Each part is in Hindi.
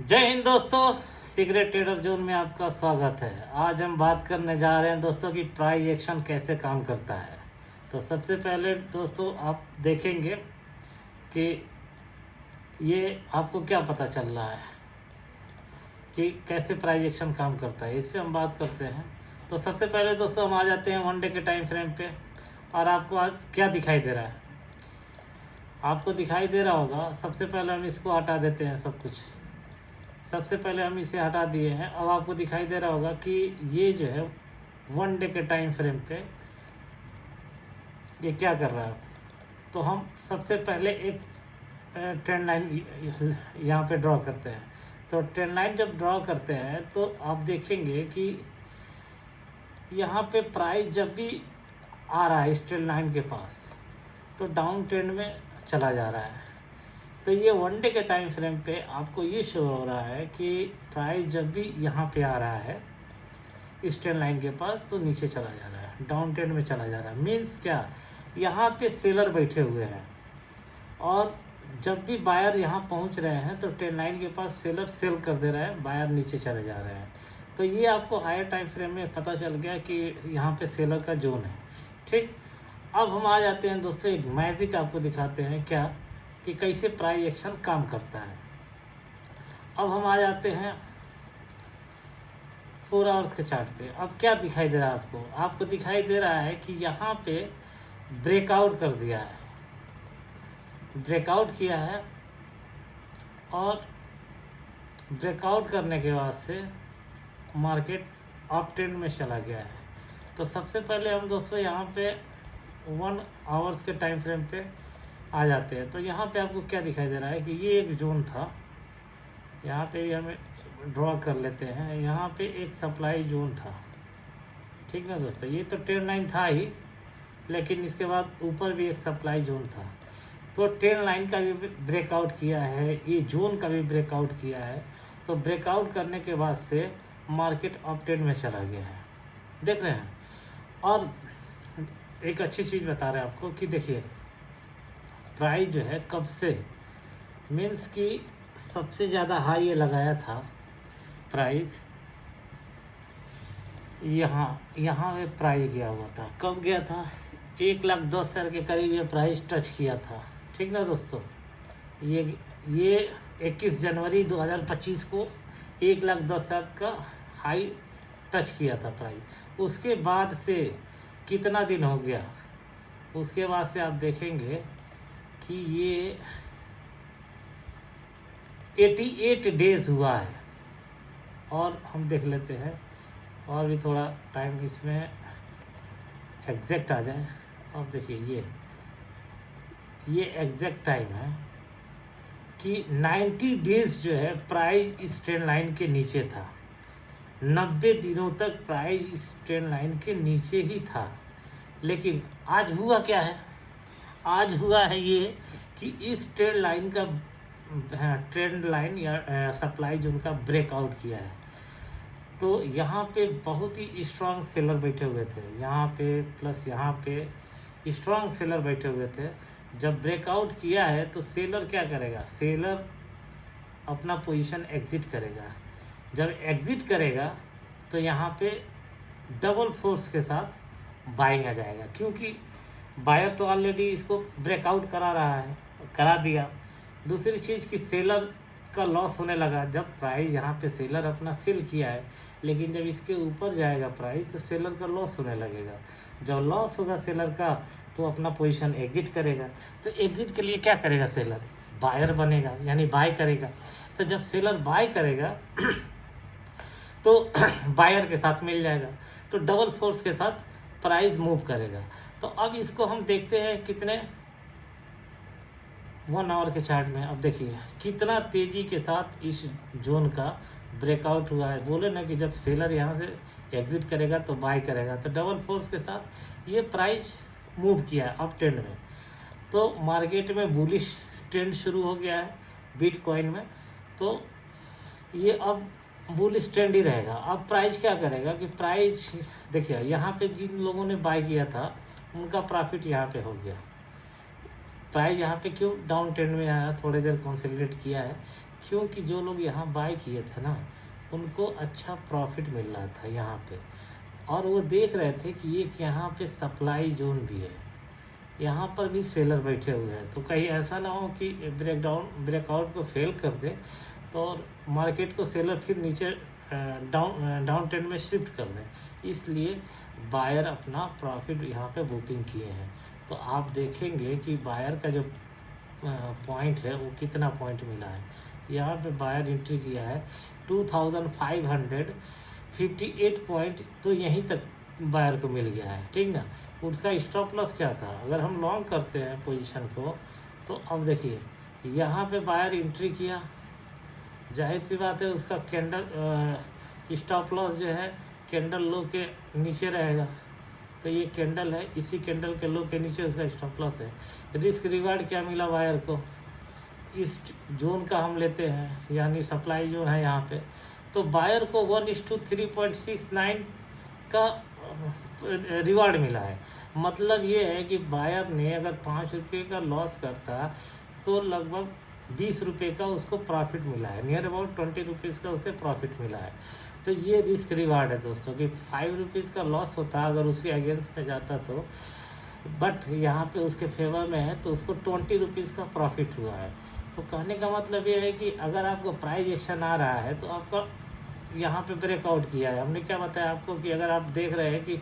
जय हिंद दोस्तों। सीक्रेट ट्रेडर जोन में आपका स्वागत है। आज हम बात करने जा रहे हैं दोस्तों कि प्राइस एक्शन कैसे काम करता है। तो सबसे पहले दोस्तों आप देखेंगे कि ये आपको क्या पता चल रहा है कि कैसे प्राइस एक्शन काम करता है, इस पर हम बात करते हैं। तो सबसे पहले दोस्तों हम आ जाते हैं वन डे के टाइम फ्रेम पे। और आपको आज क्या दिखाई दे रहा है, आपको दिखाई दे रहा होगा। सबसे पहले हम इसको हटा देते हैं, सब कुछ सबसे पहले हम इसे हटा दिए हैं। अब आपको दिखाई दे रहा होगा कि ये जो है वन डे के टाइम फ्रेम पे ये क्या कर रहा है। तो हम सबसे पहले एक ट्रेंड लाइन यहाँ पे ड्रॉ करते हैं। तो ट्रेंड लाइन जब ड्रॉ करते हैं तो आप देखेंगे कि यहाँ पे प्राइस जब भी आ रहा है इस ट्रेंड लाइन के पास तो डाउन ट्रेंड में चला जा रहा है। तो ये वन डे के टाइम फ्रेम पे आपको ये शो हो रहा है कि प्राइस जब भी यहाँ पे आ रहा है इस ट्रेंड लाइन के पास तो नीचे चला जा रहा है, डाउन ट्रेंड में चला जा रहा है। मीन्स क्या, यहाँ पे सेलर बैठे हुए हैं और जब भी बायर यहाँ पहुँच रहे हैं तो ट्रेंड लाइन के पास सेलर सेल कर दे रहा है, बायर नीचे चले जा रहे हैं। तो ये आपको हायर टाइम फ्रेम में पता चल गया कि यहाँ पे सेलर का जोन है। ठीक, अब हम आ जाते हैं दोस्तों, एक मैजिक आपको दिखाते हैं क्या कि कैसे प्राइस एक्शन काम करता है। अब हम आ जाते हैं 4 आवर्स के चार्ट पे। अब क्या दिखाई दे रहा है आपको, आपको दिखाई दे रहा है कि यहाँ पे ब्रेकआउट कर दिया है, ब्रेकआउट किया है और ब्रेकआउट करने के बाद से मार्केट अप ट्रेंड में चला गया है। तो सबसे पहले हम दोस्तों यहाँ पे 1 आवर्स के टाइम फ्रेम पे आ जाते हैं। तो यहाँ पे आपको क्या दिखाई दे रहा है कि ये एक जोन था, यहाँ पे हमें ड्रॉ कर लेते हैं। यहाँ पे एक सप्लाई जोन था, ठीक ना दोस्तों। ये तो ट्रेंड लाइन था ही, लेकिन इसके बाद ऊपर भी एक सप्लाई जोन था। तो ट्रेंड लाइन का भी ब्रेकआउट किया है, ये जोन का भी ब्रेकआउट किया है। तो ब्रेकआउट करने के बाद से मार्केट अप ट्रेंड में चला गया है, देख रहे हैं। और एक अच्छी चीज़ बता रहे हैं आपको कि देखिए प्राइस जो है कब से, मीन्स कि सबसे ज़्यादा हाई ये लगाया था प्राइस, यहाँ पे प्राइस गया हुआ था। कब गया था, 1,10,000 के करीब ये प्राइस टच किया था, ठीक ना दोस्तों। ये 21 जनवरी 2025 को 1,10,000 का हाई टच किया था प्राइस। उसके बाद से कितना दिन हो गया, उसके बाद से आप देखेंगे कि ये 88 डेज हुआ है। और हम देख लेते हैं और भी थोड़ा टाइम इसमें एग्जैक्ट आ जाए। अब देखिए ये एग्जैक्ट टाइम है कि 90 डेज जो है प्राइस इस ट्रेंड लाइन के नीचे था। 90 दिनों तक प्राइस इस ट्रेंड लाइन के नीचे ही था। लेकिन आज हुआ क्या है, आज हुआ है ये कि इस ट्रेंड लाइन का ट्रेंड लाइन या सप्लाई जोन का ब्रेकआउट किया है। तो यहाँ पे बहुत ही स्ट्रांग सेलर बैठे हुए थे, यहाँ पे प्लस यहाँ पे स्ट्रांग सेलर बैठे हुए थे। जब ब्रेकआउट किया है तो सेलर क्या करेगा, सेलर अपना पोजीशन एग्जिट करेगा। जब एग्जिट करेगा तो यहाँ पे डबल फोर्स के साथ बाइंग आ जाएगा, क्योंकि बायर तो ऑलरेडी इसको ब्रेकआउट करा दिया। दूसरी चीज़ कि सेलर का लॉस होने लगा। जब प्राइस यहाँ पे सेलर अपना सेल किया है, लेकिन जब इसके ऊपर जाएगा प्राइस तो सेलर का लॉस होने लगेगा। जब लॉस होगा सेलर का तो अपना पोजीशन एग्जिट करेगा। तो एग्जिट के लिए क्या करेगा, सेलर बायर बनेगा, यानी बाय करेगा। तो जब सेलर बाय करेगा तो बायर के साथ मिल जाएगा, तो डबल फोर्स के साथ प्राइस मूव करेगा। तो अब इसको हम देखते हैं कितने 1 आवर के चार्ट में। अब देखिए कितना तेज़ी के साथ इस जोन का ब्रेकआउट हुआ है। बोले ना कि जब सेलर यहाँ से एग्जिट करेगा तो बाय करेगा, तो डबल फोर्स के साथ ये प्राइस मूव किया है अप ट्रेंड में। तो मार्केट में बुलिश ट्रेंड शुरू हो गया है बिटकॉइन में। तो ये अब बुलिश ट्रेंड ही रहेगा। अब प्राइस क्या करेगा कि प्राइस देखिए यहाँ पे जिन लोगों ने बाय किया था उनका प्रॉफिट यहाँ पे हो गया, प्राइस यहाँ पे क्यों डाउन ट्रेंड में आया, थोड़ी देर कंसोलिडेट किया है, क्योंकि जो लोग यहाँ बाय किए थे ना उनको अच्छा प्रॉफिट मिल रहा था यहाँ पे, और वो देख रहे थे कि एक यहाँ पे सप्लाई जोन भी है, यहाँ पर भी सेलर बैठे हुए हैं, तो कहीं ऐसा ना हो कि ब्रेकआउट को फेल कर दे तो मार्केट को सेलर फिर नीचे डाउन ट्रेंड में शिफ्ट कर दें, इसलिए बायर अपना प्रॉफिट यहाँ पे बुकिंग किए हैं। तो आप देखेंगे कि बायर का जो पॉइंट है वो कितना पॉइंट मिला है, यहाँ पे बायर एंट्री किया है 2558 पॉइंट, तो यहीं तक बायर को मिल गया है, ठीक ना। उसका स्टॉप लॉस क्या था, अगर हम लॉन्ग करते हैं पोजीशन को तो अब देखिए यहाँ पे बायर एंट्री किया, जाहिर सी बात है उसका कैंडल स्टॉप लॉस जो है कैंडल लो के नीचे रहेगा, तो ये कैंडल है, इसी कैंडल के लो के नीचे उसका स्टॉप लॉस है। रिस्क रिवार्ड क्या मिला बायर को, इस जोन का हम लेते हैं यानी सप्लाई जोन है यहाँ पे, तो बायर को 1:3.69 का रिवार्ड मिला है। मतलब ये है कि बायर ने अगर 5 रुपये का लॉस करता तो लगभग 20 रुपये का उसको प्रॉफिट मिला है, नियर अबाउट 20 रुपीज़ का उसे प्रॉफिट मिला है। तो ये रिस्क रिवार्ड है दोस्तों कि 5 रुपीज़ का लॉस होता अगर उसके अगेंस्ट में जाता तो, बट यहाँ पे उसके फेवर में है तो उसको 20 रुपीज़ का प्रॉफिट हुआ है। तो कहने का मतलब ये है कि अगर आपको प्राइस एक्शन आ रहा है तो आपका यहाँ पे ब्रेकआउट किया है, हमने क्या बताया आपको कि अगर आप देख रहे हैं कि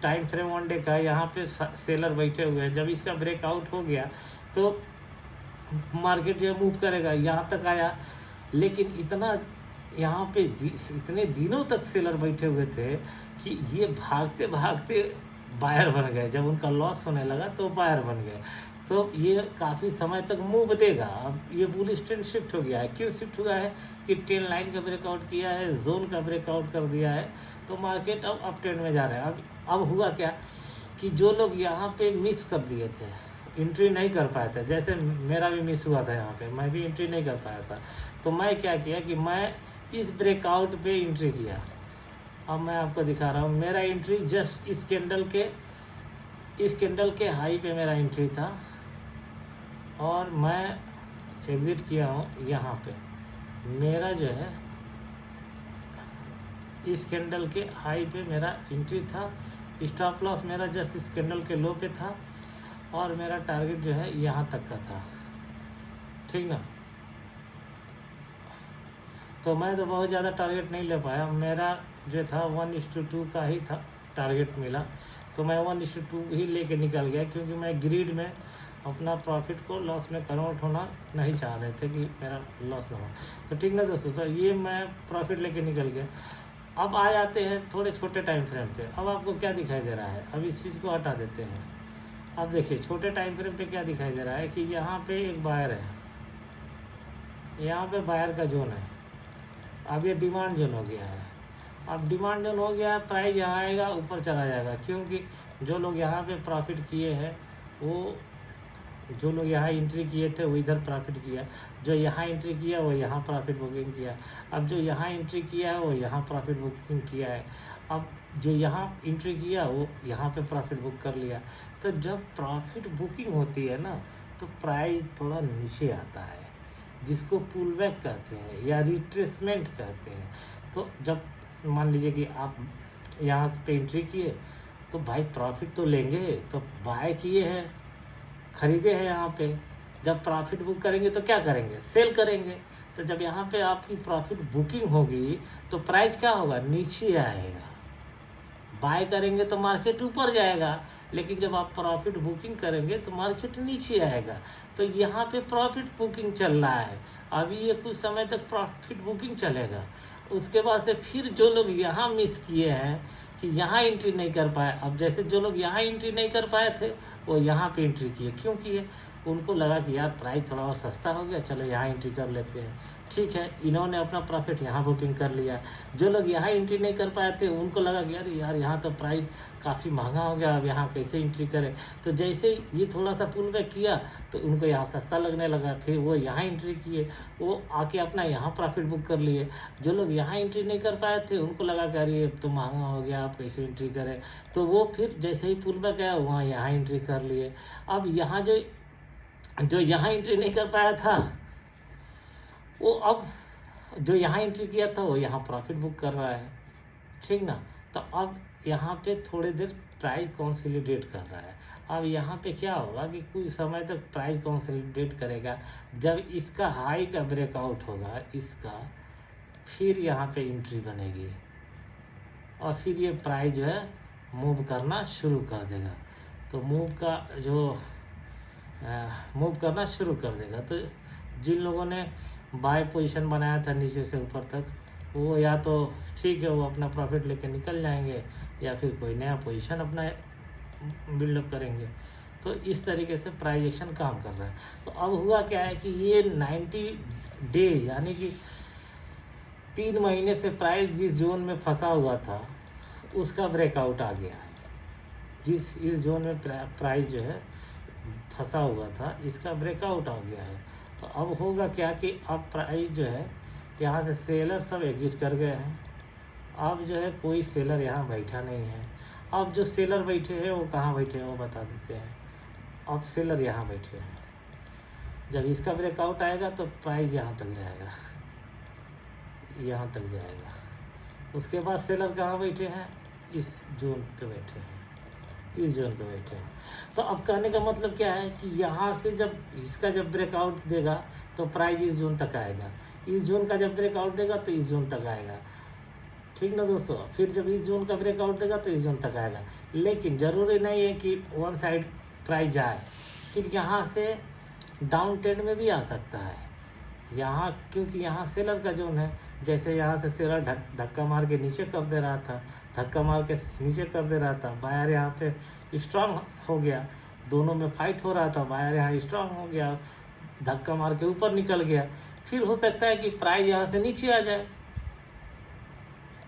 टाइम फ्रेम 1 डे का यहाँ पे सेलर बैठे हुए हैं, जब इसका ब्रेकआउट हो गया तो मार्केट जो मूव करेगा, यहाँ तक आया, लेकिन इतना यहाँ पे इतने दिनों तक सेलर बैठे हुए थे कि ये भागते भागते बायर बन गए, जब उनका लॉस होने लगा तो बायर बन गए, तो ये काफ़ी समय तक मूव देगा। अब ये बुलिश ट्रेंड शिफ्ट हो गया है, क्यों शिफ्ट हुआ है कि ट्रेंड लाइन का ब्रेकआउट किया है, जोन का ब्रेकआउट कर दिया है, तो मार्केट अब अप ट्रेंड में जा रहा है। अब हुआ क्या कि जो लोग यहाँ पे मिस कर दिए थे, एंट्री नहीं कर पाया था, जैसे मेरा भी मिस हुआ था यहाँ पे, मैं भी एंट्री नहीं कर पाया था, तो मैं क्या किया कि मैं इस ब्रेकआउट पे एंट्री किया। अब मैं आपको दिखा रहा हूँ, मेरा एंट्री जस्ट इस कैंडल के हाई पे मेरा एंट्री था, और मैं एग्ज़िट किया हूँ यहाँ पे। मेरा जो है इस कैंडल के हाई पे मेरा एंट्री था, स्टॉप लॉस मेरा जस्ट इस कैंडल के लो पे था, और मेरा टारगेट जो है यहाँ तक का था, ठीक ना। तो मैं तो बहुत ज़्यादा टारगेट नहीं ले पाया, मेरा जो था 1:2 का ही था टारगेट मिला, तो मैं 1:2 ही लेके निकल गया, क्योंकि मैं ग्रीड में अपना प्रॉफिट को लॉस में कन्वर्ट होना नहीं चाह रहे थे कि मेरा लॉस ना हो। तो ठीक ना दोस्तों, तो ये मैं प्रॉफिट लेके निकल गया। अब आ जाते हैं थोड़े छोटे टाइम फ्रेम पे। अब आपको क्या दिखाई दे रहा है, अब इस चीज़ को हटा देते हैं। अब देखिए छोटे टाइम फ्रेम पे क्या दिखाई दे रहा है कि यहाँ पे एक बायर है, यहाँ पे बायर का जोन है, अब ये डिमांड जोन हो गया है। अब डिमांड जोन हो गया है, प्राइस यहाँ आएगा, ऊपर चला जाएगा, क्योंकि जो लोग यहाँ पे प्रॉफिट किए हैं वो, जो लोग यहाँ एंट्री किए थे वो इधर प्रॉफिट किया, जो यहाँ एंट्री किया वो यहाँ प्रॉफिट बुकिंग किया, अब जो यहाँ एंट्री किया है वो यहाँ प्रॉफिट बुकिंग किया है, अब जो यहाँ एंट्री किया वो यहाँ पे प्रॉफिट बुक कर लिया। तो जब प्रॉफिट बुकिंग होती है ना तो प्राइस थोड़ा नीचे आता है, जिसको पुल बैक कहते हैं या रिट्रेसमेंट कहते हैं। तो जब मान लीजिए कि आप यहाँ पे एंट्री किए तो भाई प्रॉफिट तो लेंगे, तो बाय किए हैं, खरीदे हैं यहाँ पे, जब प्रॉफिट बुक करेंगे तो क्या करेंगे, सेल करेंगे। तो जब यहाँ पे आपकी प्रॉफिट बुकिंग होगी तो प्राइस क्या होगा, नीचे आएगा। बाय करेंगे तो मार्केट ऊपर जाएगा, लेकिन जब आप प्रॉफिट बुकिंग करेंगे तो मार्केट नीचे आएगा। तो यहाँ पे प्रॉफिट बुकिंग चल रहा है, अभी ये कुछ समय तक प्रॉफिट बुकिंग चलेगा। उसके बाद से फिर जो लोग यहाँ मिस किए हैं कि यहाँ एंट्री नहीं कर पाए, अब जैसे जो लोग यहाँ एंट्री नहीं कर पाए थे वो यहाँ पे एंट्री किए, क्यों किए, उनको लगा कि यार प्राइस थोड़ा और सस्ता हो गया, चलो यहाँ एंट्री कर लेते हैं, ठीक है, इन्होंने अपना प्रॉफिट यहाँ बुकिंग कर लिया। जो लोग यहाँ एंट्री नहीं कर पाए थे उनको लगा कि यार यहाँ तो प्राइस काफ़ी महंगा हो गया, अब यहाँ कैसे एंट्री करें। तो जैसे ये थोड़ा सा पुल बैक किया तो उनको यहाँ सस्ता लगने लगा, फिर वो यहाँ एंट्री किए, वो आके अपना यहाँ प्रॉफिट बुक कर लिए। जो लोग यहाँ एंट्री नहीं कर पाए थे उनको लगा कि अरे तो महंगा हो गया, आप कैसे एंट्री करें, तो वो फिर जैसे ही पुल बैक आया वहाँ यहाँ एंट्री कर लिए। अब यहाँ जो जो यहाँ एंट्री नहीं कर पाया था वो अब जो यहाँ एंट्री किया था वो यहाँ प्रॉफिट बुक कर रहा है, ठीक ना। तो अब यहाँ पे थोड़ी देर प्राइस कंसोलिडेट कर रहा है। अब यहाँ पे क्या होगा कि कुछ समय तक प्राइस कंसोलिडेट करेगा, जब इसका हाई का ब्रेकआउट होगा इसका, फिर यहाँ पे एंट्री बनेगी और फिर ये प्राइस जो है मूव करना शुरू कर देगा। तो मूव करना शुरू कर देगा। तो जिन लोगों ने बाय पोजीशन बनाया था नीचे से ऊपर तक, वो या तो ठीक है वो अपना प्रॉफिट लेके निकल जाएंगे या फिर कोई नया पोजीशन अपना बिल्डअप करेंगे। तो इस तरीके से प्राइस एक्शन काम कर रहा है। तो अब हुआ क्या है कि ये 90 डेज यानी कि 3 महीने से प्राइस जिस जोन में फंसा हुआ था उसका ब्रेकआउट आ गया है। इस जोन में प्राइस जो है फंसा हुआ था इसका ब्रेकआउट आ गया है। तो अब होगा क्या कि अब प्राइस जो है यहाँ से सेलर सब एग्जिट कर गए हैं। अब जो है कोई सेलर यहाँ बैठा नहीं है। अब जो सेलर बैठे हैं वो कहाँ बैठे हैं वो बता देते हैं। अब सेलर यहाँ बैठे हैं, जब इसका ब्रेकआउट आएगा तो प्राइस यहाँ तक जाएगा, यहाँ तक जाएगा। उसके बाद सेलर कहाँ बैठे हैं, इस जोन पे बैठे हैं, इस जोन पे बैठे हैं। तो अब कहने का मतलब क्या है कि यहाँ से जब इसका जब ब्रेकआउट देगा तो प्राइस इस जोन तक आएगा, इस जोन का जब ब्रेकआउट देगा तो इस जोन तक आएगा, ठीक ना दोस्तों। फिर जब इस जोन का ब्रेकआउट देगा तो इस जोन तक आएगा। लेकिन ज़रूरी नहीं है कि वन साइड प्राइस जाए, फिर यहाँ से डाउन ट्रेंड में भी आ सकता है यहाँ, क्योंकि यहाँ सेलर का जोन है। जैसे यहाँ से सेलर धक्का मार के नीचे कर दे रहा था, धक्का मार के नीचे कर दे रहा था, बायर यहाँ पे स्ट्रांग हो गया, दोनों में फाइट हो रहा था, बायर यहाँ स्ट्रांग हो गया, धक्का मार के ऊपर निकल गया। फिर हो सकता है कि प्राइस यहाँ से नीचे आ जाए,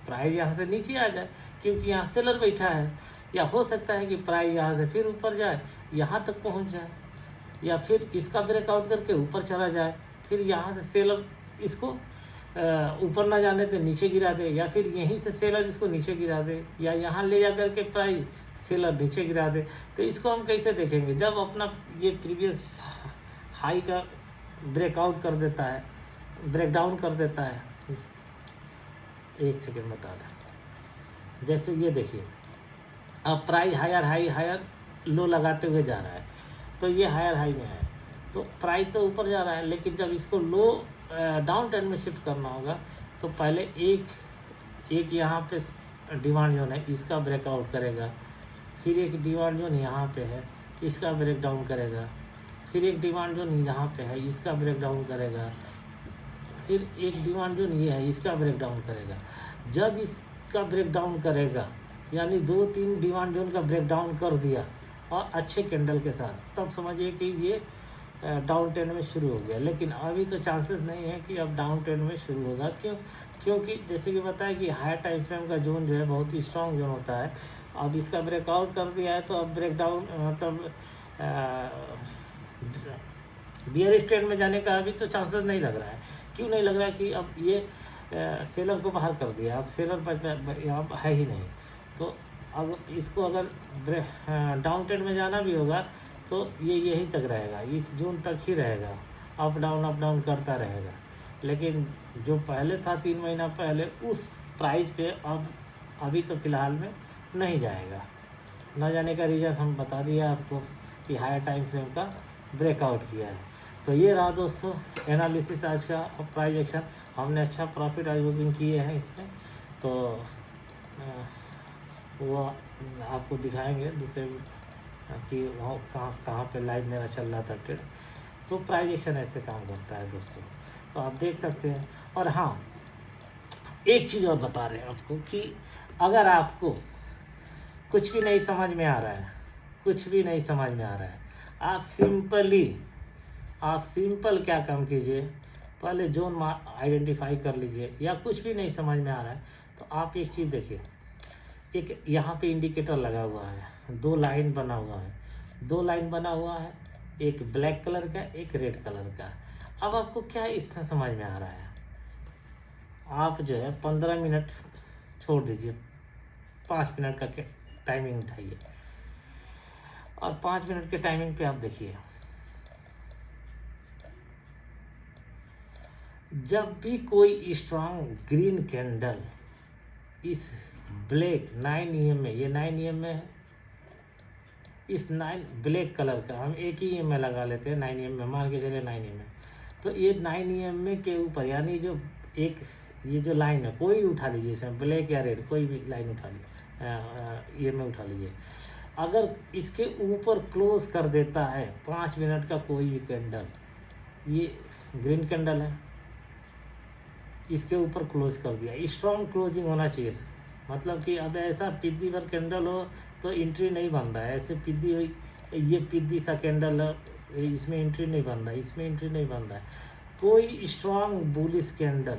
प्राइस यहाँ से नीचे आ जाए क्योंकि यहाँ सेलर बैठा है। या हो सकता है कि प्राइस यहाँ से फिर ऊपर जाए, यहाँ तक पहुँच जाए, या फिर इसका ब्रेकआउट करके ऊपर चला जाए, फिर यहाँ से सेलर इसको ऊपर ना जाने तो नीचे गिरा दे, या फिर यहीं से सेलर इसको नीचे गिरा दे, या यहाँ ले जा कर के प्राइस सेलर नीचे गिरा दे। तो इसको हम कैसे देखेंगे, जब अपना ये प्रीवियस हाई का ब्रेकआउट कर देता है, ब्रेक डाउन कर देता है। एक सेकेंड बता रहा, जैसे ये देखिए अब प्राइस हायर लो लगाते हुए जा रहा है, तो ये हायर हाई में है तो प्राइस तो ऊपर जा रहा है। लेकिन जब इसको लो डाउन ट्रेंड में शिफ्ट करना होगा तो पहले एक यहाँ पे डिमांड जोन है, इसका ब्रेकआउट करेगा, फिर एक डिमांड जोन यहाँ पे है, इसका ब्रेक डाउन करेगा, फिर एक डिमांड जोन यहाँ पे है, इसका ब्रेक डाउन करेगा, फिर एक डिमांड जोन ये है, इसका ब्रेक डाउन करेगा। जब इसका ब्रेक डाउन करेगा यानी 2-3 डिमांड जोन का ब्रेक डाउन कर दिया और अच्छे कैंडल के साथ, तब समझिए कि ये डाउन ट्रेंड में शुरू हो गया। लेकिन अभी तो चांसेस नहीं है कि अब डाउन ट्रेंड में शुरू होगा। क्योंकि जैसे कि बताया कि हायर टाइम फ्रेम का जोन जो है बहुत ही स्ट्रॉन्ग जोन होता है। अब इसका ब्रेकआउट कर दिया है तो अब ब्रेक डाउन मतलब बियरिश ट्रेंड में जाने का अभी तो चांसेस नहीं लग रहा है। क्यों नहीं लग रहा है कि अब ये सेलर को बाहर कर दिया, अब सेलर यहाँ है ही नहीं। तो अगर इसको अगर डाउन ट्रेंड में जाना भी होगा तो ये यहीं तक रहेगा, इस जोन तक ही रहेगा, अप डाउन करता रहेगा। लेकिन जो पहले था 3 महीना पहले उस प्राइस पे अब अभी तो फ़िलहाल में नहीं जाएगा। ना जाने का रीज़न हम बता दिया आपको कि हायर टाइम फ्रेम का ब्रेकआउट किया है। तो ये रहा दोस्तों एनालिसिस आज का प्राइस एक्शन। हमने अच्छा प्रॉफिट आज बुकिंग किए हैं इसमें, तो वो आपको दिखाएंगे दूसरे कि वहाँ कहाँ पे लाइव मेरा चल रहा था ट्रेड। तो प्राइस एक्शन ऐसे काम करता है दोस्तों, तो आप देख सकते हैं। और हाँ, एक चीज़ और बता रहे हैं आपको कि अगर आपको कुछ भी नहीं समझ में आ रहा है, कुछ भी नहीं समझ में आ रहा है, आप सिंपल क्या काम कीजिए, पहले जोन आइडेंटिफाई कर लीजिए। या कुछ भी नहीं समझ में आ रहा है तो आप एक चीज़ देखिए, एक यहाँ पे इंडिकेटर लगा हुआ है, 2 लाइन बना हुआ है, 2 लाइन बना हुआ है, एक ब्लैक कलर का एक रेड कलर का। अब आपको क्या इसमें समझ में आ रहा है, आप जो है 15 मिनट छोड़ दीजिए, 5 मिनट का टाइमिंग उठाइए और 5 मिनट के टाइमिंग पे आप देखिए जब भी कोई स्ट्रांग ग्रीन कैंडल इस ब्लैक 9 EM में, ये 9 EM में है, इस 9 ब्लैक कलर का हम एक ही EM में लगा लेते हैं, 9 EM में मान के चले 9 EM में, तो ये 9 EM में के ऊपर यानी जो एक ये जो लाइन है कोई उठा लीजिए, इसमें ब्लैक या रेड कोई भी लाइन उठा लीजिए, EM में उठा लीजिए, अगर इसके ऊपर क्लोज कर देता है 5 मिनट का कोई भी कैंडल, ये ग्रीन कैंडल है, इसके ऊपर क्लोज कर दिया, स्ट्रॉन्ग क्लोजिंग होना चाहिए, मतलब कि अब ऐसा पिद्दी पर कैंडल हो तो एंट्री नहीं बन रहा है, ऐसे पिद्दी ये पिद्दी सा कैंडल है, इसमें एंट्री नहीं बन रहा है, इसमें एंट्री नहीं बन रहा है, कोई स्ट्रॉन्ग बुलिश कैंडल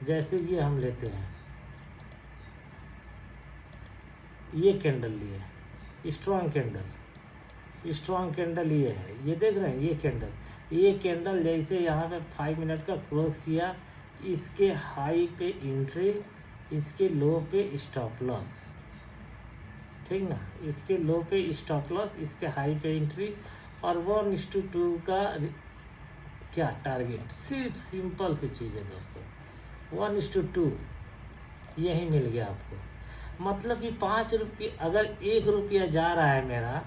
जैसे ये हम लेते हैं, ये कैंडल लिए स्ट्रॉन्ग कैंडल ये है, ये देख रहे हैं, ये कैंडल जैसे यहाँ पे 5 मिनट का क्लोज किया, इसके हाई पे एंट्री, इसके लो पे स्टॉप लॉस, ठीक ना, इसके लो पे स्टॉप लॉस, इसके हाई पे एंट्री, और 1:2 का क्या टारगेट, सिर्फ सिंपल सी चीज़ है दोस्तों, 1:2 यही मिल गया आपको, मतलब कि 5 रुपये, अगर 1 रुपया जा रहा है मेरा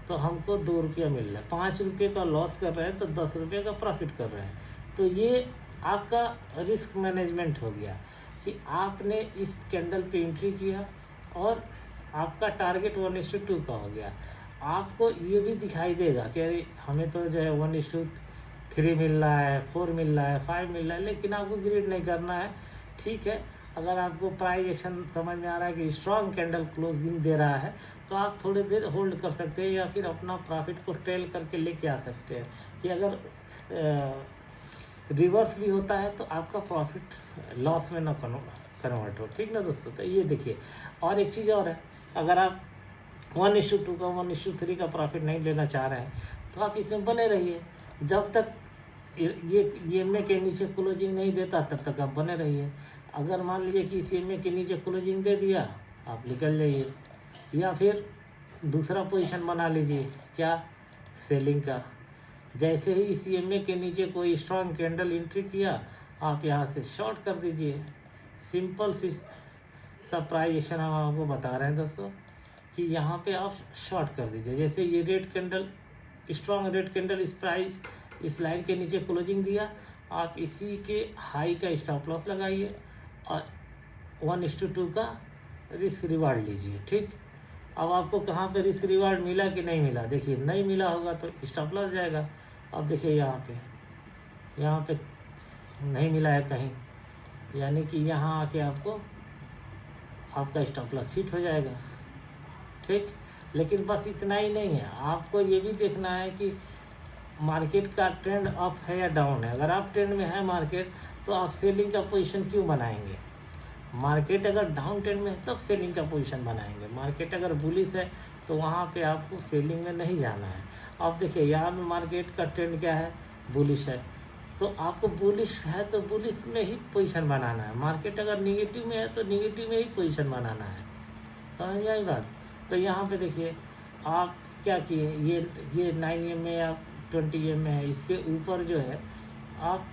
तो हमको 2 रुपया मिल रहा है, 5 रुपये का लॉस कर रहे हैं तो 10 रुपये का प्रॉफिट कर रहे हैं, तो ये आपका रिस्क मैनेजमेंट हो गया कि आपने इस कैंडल पे एंट्री किया और आपका टारगेट 1:2 का हो गया, आपको ये भी दिखाई देगा कि अरे हमें तो जो है 1:3 मिल रहा है, 4 मिल रहा है, 5 मिल रहा है, लेकिन आपको ग्रीड नहीं करना है, ठीक है। अगर आपको प्राइस एक्शन समझ में आ रहा है कि स्ट्रॉन्ग कैंडल क्लोजिंग दे रहा है तो आप थोड़ी देर होल्ड कर सकते हैं या फिर अपना प्रॉफिट को ट्रेल करके लेके आ सकते हैं, कि अगर रिवर्स भी होता है तो आपका प्रॉफिट लॉस में ना कन्वर्ट हो, ठीक ना दोस्तों। तो ये देखिए, और एक चीज़ और है, अगर आप 1:2 का 1:3 का प्रॉफिट नहीं लेना चाह रहे हैं तो आप इसमें बने रहिए, जब तक ये EMA के नीचे क्लोजिंग नहीं देता तब तक आप बने रहिए, अगर मान लीजिए कि इस EMA के नीचे क्लोजिंग दे दिया आप निकल जाइए, या फिर दूसरा पोजीशन बना लीजिए, क्या, सेलिंग का, जैसे ही इस EMA के नीचे कोई स्ट्रॉन्ग कैंडल एंट्री किया आप यहाँ से शॉर्ट कर दीजिए, सिंपल सी सब प्राइस एक्शन हम आपको बता रहे हैं दोस्तों कि यहाँ पे आप शॉर्ट कर दीजिए, जैसे ये red candle, strong red candle इस लाइन के नीचे क्लोजिंग दिया, आप इसी के हाई का स्टॉप लॉस लगाइए और 1:2 का रिस्क रिवार्ड लीजिए, ठीक। अब आपको कहाँ पे रिस्क रिवार्ड मिला कि नहीं मिला, देखिए नहीं मिला होगा तो स्टॉप लॉस जाएगा, अब देखिए यहाँ पे नहीं मिला है कहीं, यानी कि यहाँ आके आपका स्टॉप लॉस हिट हो जाएगा, ठीक। लेकिन बस इतना ही नहीं है, आपको ये भी देखना है कि मार्केट का ट्रेंड अप है या डाउन है, अगर आप ट्रेंड में है मार्केट तो आप सेलिंग का पोजीशन क्यों बनाएंगे, मार्केट अगर डाउन ट्रेंड में है तब सेलिंग का पोजीशन बनाएंगे, मार्केट अगर बुलिश है तो वहाँ पे आपको सेलिंग में नहीं जाना है। अब देखिए यहाँ पे मार्केट का ट्रेंड क्या है, बुलिश है, तो आपको बुलिश है तो बुलिश में ही पोजीशन बनाना है, मार्केट अगर निगेटिव में है तो निगेटिव में ही पोजीशन बनाना है, समझ में आई बात। तो यहाँ पे देखिए आप क्या किए, ये 9 EM में या 20 EM में है, इसके ऊपर जो है आप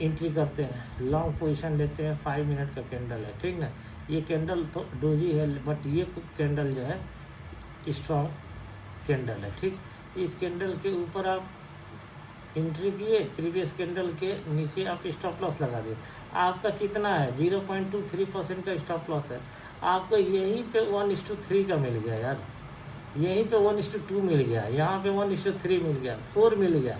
एंट्री करते हैं, लॉन्ग पोजीशन लेते हैं, 5 मिनट का कैंडल है, ठीक ना, ये कैंडल तो डोजी है बट ये कैंडल जो है स्ट्रॉन्ग कैंडल है, ठीक। इस कैंडल के ऊपर आप एंट्री किए, प्रीवियस कैंडल के नीचे आप स्टॉप लॉस लगा दिए, आपका कितना है 0.23% का स्टॉप लॉस है, आपको यहीं पे 1:3 का मिल गया यार, यहीं पे 1:2 मिल गया, यहाँ पे 1:3 मिल गया, 4 मिल गया,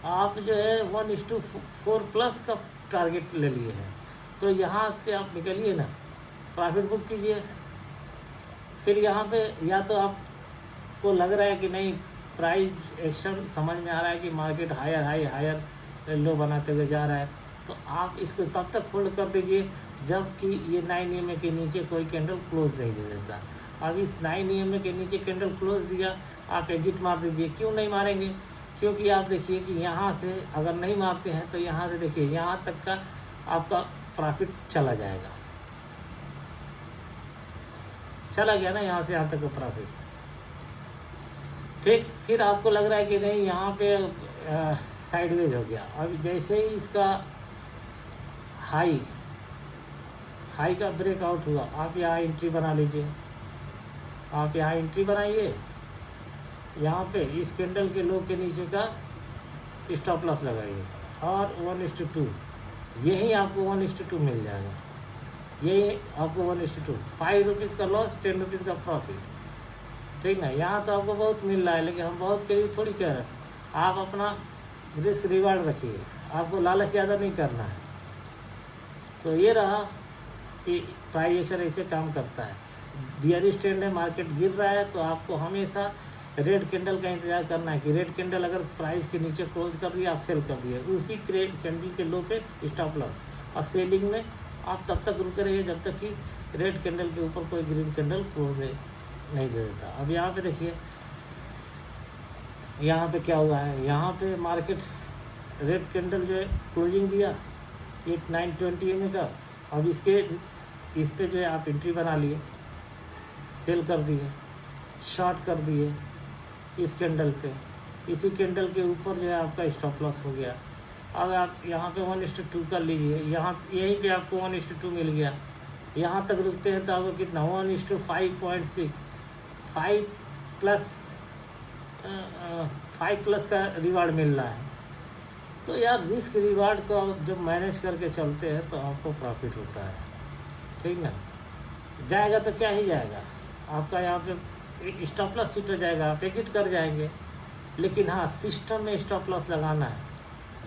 आप जो है 1:4 प्लस का टारगेट ले लिए हैं, तो यहाँ से आप निकलिए ना, प्रॉफिट बुक कीजिए। फिर यहाँ पे या तो आपको लग रहा है कि नहीं प्राइस एक्शन समझ में आ रहा है कि मार्केट हायर लो बनाते हुए जा रहा है, तो आप इसको तब तक होल्ड कर दीजिए जब कि ये 9 EMA के नीचे कोई कैंडल क्लोज नहीं दे देता। अब इस 9 EMA के नीचे कैंडल क्लोज दिया, आप एग्जिट मार दीजिए। क्यों नहीं मारेंगे, क्योंकि आप देखिए कि यहाँ से अगर नहीं मारते हैं तो यहाँ से देखिए यहाँ तक का आपका प्रॉफिट चला जाएगा, चला गया ना यहाँ से यहाँ तक का प्रॉफिट, ठीक। फिर आपको लग रहा है कि नहीं यहाँ पे साइडवेज हो गया, अब जैसे ही इसका हाई हाई का ब्रेकआउट हुआ, आप यहाँ एंट्री बना लीजिए। आप यहाँ एंट्री बनाइए, यहाँ पे इस कैंडल के लो के नीचे का स्टॉप लॉस लगाइए और 1:2 यही आपको 1:2 मिल जाएगा। यही आपको 1:2 ₹5 का लॉस, ₹10 का प्रॉफिट, ठीक ना। यहाँ तो आपको बहुत मिल रहा है, लेकिन हम बहुत के लिए थोड़ी कह रहे हैं। आप अपना रिस्क रिवार्ड रखिए, आपको लालच ज़्यादा नहीं करना है। तो ये रहा कि प्राइस एक्शन ऐसे काम करता है। बियरिश ट्रेंड है, मार्केट गिर रहा है, तो आपको हमेशा रेड कैंडल का इंतजार करना है कि रेड कैंडल अगर प्राइस के नीचे क्लोज कर दिया, आप सेल कर दिए, उसी कैंडल के लो पे स्टॉप लॉस। और सेलिंग में आप तब तक रुके रहिए जब तक कि रेड कैंडल के ऊपर कोई ग्रीन कैंडल क्लोज नहीं दे देता। अब यहाँ पे देखिए, यहाँ पे क्या हुआ है, यहाँ पे मार्केट रेड कैंडल जो है क्लोजिंग दिया 8920 में का। अब इस पे जो है आप एंट्री बना लिए, सेल कर दिए, शॉर्ट कर दिए इस कैंडल पे। इसी कैंडल के ऊपर जो है आपका स्टॉप लॉस हो गया। अब आप यहाँ पे 1:2 कर लीजिए, यहाँ यहीं पे आपको 1:2 मिल गया। यहाँ तक रुकते हैं तो आपको कितना 1:5.6 5 प्लस का रिवार्ड मिल रहा है। तो यार रिस्क रिवार्ड को आप जब मैनेज करके चलते हैं तो आपको प्रॉफिट होता है, ठीक ना। जाएगा तो क्या ही जाएगा, आपका यहाँ पे स्टॉप लॉस हिट हो जाएगा, आप एग्जिट कर जाएंगे। लेकिन हाँ, सिस्टम में स्टॉप लॉस लगाना है,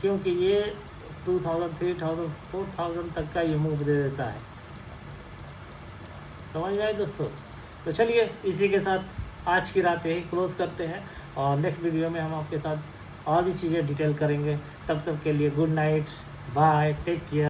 क्योंकि ये 2000, 3000, 4000 तक का ये मूव दे देता है। समझ में आए दोस्तों। तो चलिए इसी के साथ आज की रात यही क्लोज करते हैं, और नेक्स्ट वीडियो में हम आपके साथ और भी चीज़ें डिटेल करेंगे। तब तक के लिए good night, bye, take care.